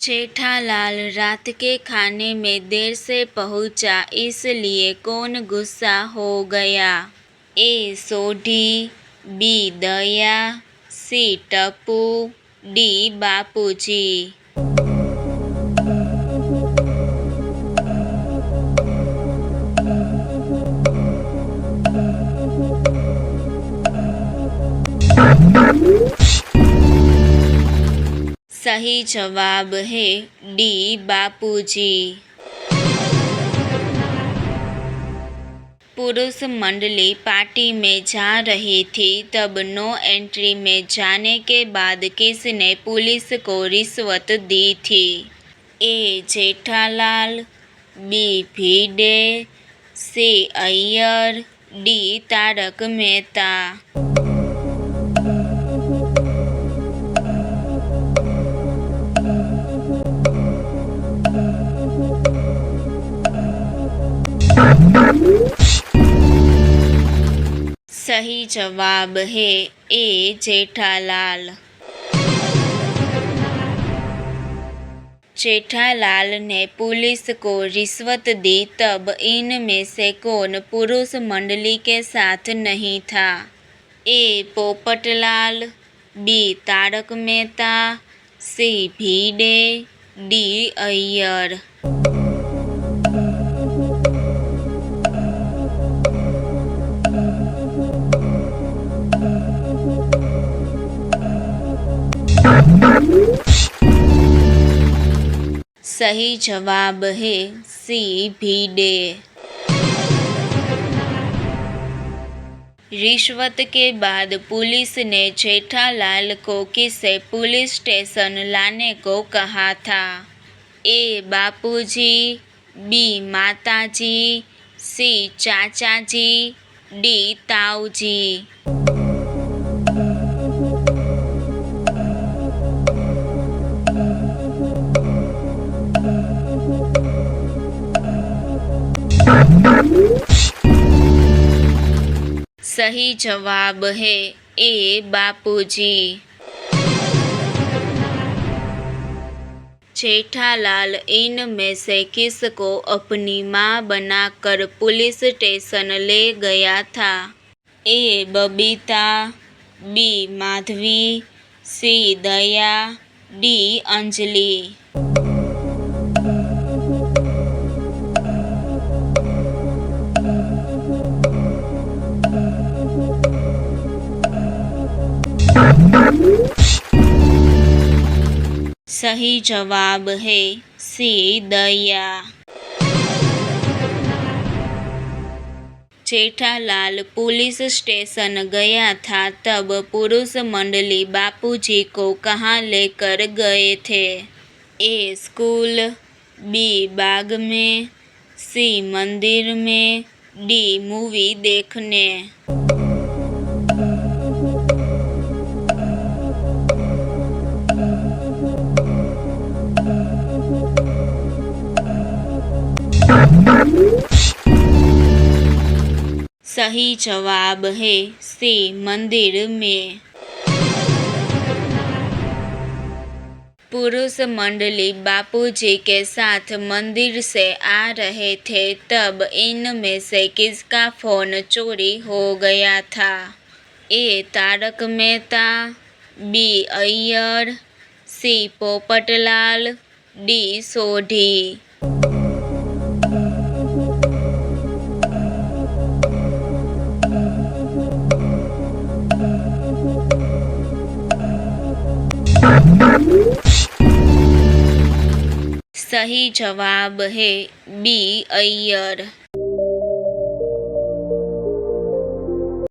जेठालाल रात के खाने में देर से पहुंचा, इसलिए कौन गुस्सा हो गया? ए सोढ़ी, बी दया, सी टप्पू, डी बापूजी। सही जवाब है डी बापूजी। पुरुष मंडली पार्टी में जा रही थी, तब नो एंट्री में जाने के बाद किसने पुलिस को रिश्वत दी थी? ए जेठालाल, बी भिडे, सी अय्यर, डी तारक मेहता। सही जवाब है ए जेठालाल। जेठालाल ने पुलिस को रिश्वत दी, तब इनमें से कौन पुरुष मंडली के साथ नहीं था? ए पोपटलाल, बी तारक मेहता, सी भिडे, डी अय्यर। सही जवाब है सी भिडे। रिश्वत के बाद पुलिस ने जेठालाल को किसे पुलिस स्टेशन लाने को कहा था? ए बापूजी, बी माताजी, सी चाचाजी, डी ताऊजी। सही जवाब है ए बापूजी। जेठालाल इनमें से किसको अपनी मां बनाकर पुलिस स्टेशन ले गया था? ए बबीता, बी माधवी, सी दया, डी अंजलि। सही जवाब है सी दया। जेठालाल पुलिस स्टेशन गया था, तब पुरुष मंडली बापूजी को कहाँ लेकर गए थे? ए स्कूल, बी बाग में, सी मंदिर में, डी मूवी देखने। सही जवाब है सी मंदिर में। पुरुष मंडली बापूजी के साथ मंदिर से आ रहे थे, तब इनमें से किसका फोन चोरी हो गया था? ए तारक मेहता, बी अय्यर, सी पोपटलाल, डी सोढ़ी। सही जवाब है बी अय्यर।